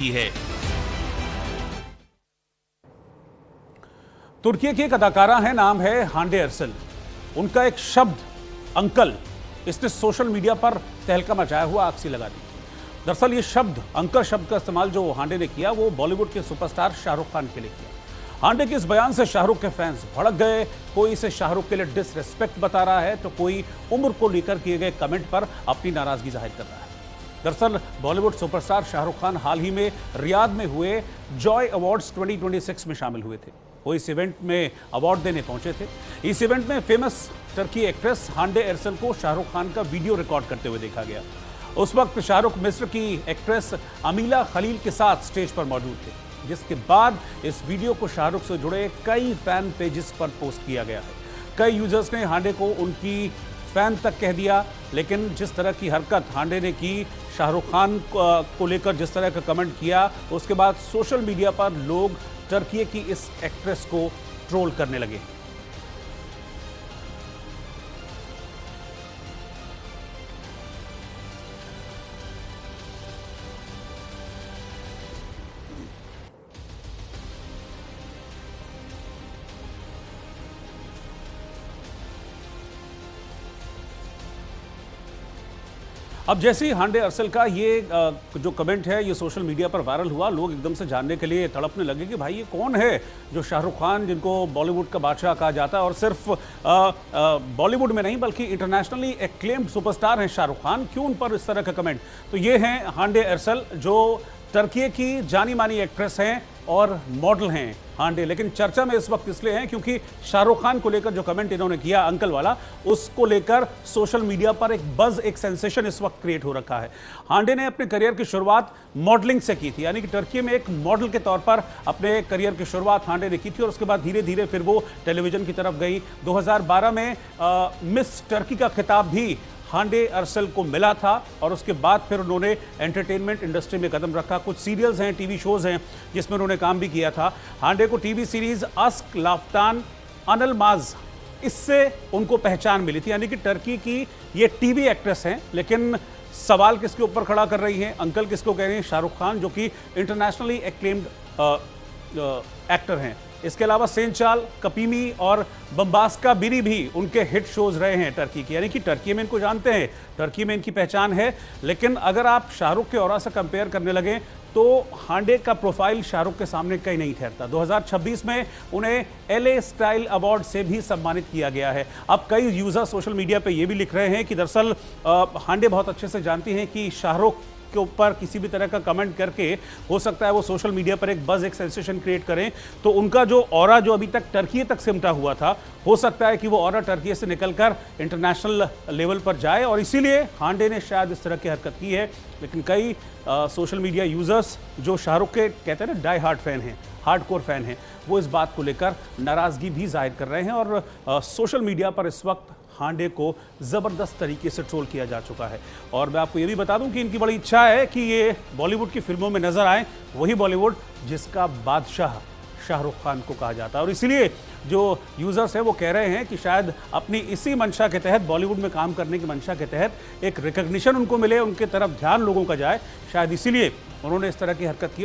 की है। तुर्की की एक अदाकारा है, नाम है हांडे अरसल। उनका एक शब्द अंकल, इसने सोशल मीडिया पर तहलका मचाया हुआ आग सी लगा दी। दरअसल ये शब्द अंकल शब्द का इस्तेमाल जो हांडे ने किया वो बॉलीवुड के सुपरस्टार शाहरुख खान के लिए किया। हांडे के इस बयान से शाहरुख के फैंस भड़क गए। कोई इसे शाहरुख के लिए डिसरिस्पेक्ट बता रहा है तो कोई उम्र को लेकर किए गए कमेंट पर अपनी नाराजगी जाहिर कर रहा है। दरअसल बॉलीवुड सुपरस्टार शाहरुख खान हाल ही में रियाद में हुए जॉय अवार्ड्स 2026 में शामिल हुए थे। वो इस इवेंट में अवार्ड देने पहुंचे थे। इस इवेंट में फेमस टर्की एक्ट्रेस हांडे अरसल को शाहरुख खान का वीडियो रिकॉर्ड करते हुए देखा गया। उस वक्त शाहरुख मिस्र की एक्ट्रेस अमीला खलील के साथ स्टेज पर मौजूद थे, जिसके बाद इस वीडियो को शाहरुख से जुड़े कई फैन पेजेस पर पोस्ट किया गया है। कई यूजर्स ने हांडे को उनकी फैन तक कह दिया, लेकिन जिस तरह की हरकत हांडे ने की, शाहरुख खान को लेकर जिस तरह का कमेंट किया, उसके बाद सोशल मीडिया पर लोग टर्की की इस एक्ट्रेस को ट्रोल करने लगे। अब जैसे ही हांडे अरसल का ये जो कमेंट है ये सोशल मीडिया पर वायरल हुआ, लोग एकदम से जानने के लिए तड़पने लगे कि भाई ये कौन है जो शाहरुख खान, जिनको बॉलीवुड का बादशाह कहा जाता है, और सिर्फ बॉलीवुड में नहीं बल्कि इंटरनेशनली एक्लेम्ड सुपरस्टार हैं शाहरुख खान, क्यों उन पर इस तरह का कमेंट। तो ये हैं हांडे अरसल, जो टर्की की जानी मानी एक्ट्रेस हैं और मॉडल हैं हांडे। लेकिन चर्चा में इस वक्त इसलिए हैं क्योंकि शाहरुख खान को लेकर जो कमेंट इन्होंने किया अंकल वाला, उसको लेकर सोशल मीडिया पर एक बज, एक सेंसेशन इस वक्त क्रिएट हो रखा है। हांडे ने अपने करियर की शुरुआत मॉडलिंग से की थी, यानी कि टर्की में एक मॉडल के तौर पर अपने करियर की शुरुआत हांडे ने की थी, और उसके बाद धीरे धीरे फिर वो टेलीविजन की तरफ गई। 2012 में मिस टर्की का खिताब भी हांडे अरसल को मिला था, और उसके बाद फिर उन्होंने एंटरटेनमेंट इंडस्ट्री में कदम रखा। कुछ सीरियल्स हैं, टीवी शोज हैं जिसमें उन्होंने काम भी किया था। हांडे को टीवी सीरीज अस्क लाफ्तान अनलमाज, इससे उनको पहचान मिली थी, यानी कि टर्की की ये टीवी एक्ट्रेस हैं। लेकिन सवाल किसके ऊपर खड़ा कर रही हैं, अंकल किसको कह रही हैं? शाहरुख खान, जो कि इंटरनेशनली एक्लेम्ड एक्टर हैं। इसके अलावा सेंचाल, कपीमी और बम्बास्का बिरी भी उनके हिट शोज रहे हैं टर्की की, यानी कि टर्की में इनको जानते हैं, टर्की में इनकी पहचान है। लेकिन अगर आप शाहरुख के ऑरा से कंपेयर करने लगे तो हांडे का प्रोफाइल शाहरुख के सामने कहीं नहीं ठहरता। 2026 में उन्हें एलए स्टाइल अवार्ड से भी सम्मानित किया गया है। अब कई यूजर सोशल मीडिया पे ये भी लिख रहे हैं कि दरअसल हांडे बहुत अच्छे से जानती हैं कि शाहरुख के ऊपर किसी भी तरह का कमेंट करके हो सकता है वो सोशल मीडिया पर एक बज, एक सेंसेशन क्रिएट करें, तो उनका जो ऑरा जो अभी तक टर्की तक सिमटा हुआ था, हो सकता है कि वो ऑरा टर्की से निकलकर इंटरनेशनल लेवल पर जाए, और इसीलिए हांडे ने शायद इस तरह की हरकत की है। लेकिन कई सोशल मीडिया यूजर्स जो शाहरुख के कहते हैं ना डाई हार्ड फैन हैं, हार्डकोर फैन हैं, वो इस बात को लेकर नाराजगी भी जाहिर कर रहे हैं, और सोशल मीडिया पर इस वक्त हांडे को ज़बरदस्त तरीके से ट्रोल किया जा चुका है। और मैं आपको ये भी बता दूं कि इनकी बड़ी इच्छा है कि ये बॉलीवुड की फिल्मों में नजर आए, वही बॉलीवुड जिसका बादशाह शाहरुख खान को कहा जाता है। और इसीलिए जो यूजर्स हैं वो कह रहे हैं कि शायद अपनी इसी मंशा के तहत, बॉलीवुड में काम करने की मंशा के तहत एक रिकग्निशन उनको मिले, उनके तरफ ध्यान लोगों का जाए, शायद इसीलिए उन्होंने इस तरह की हरकत की।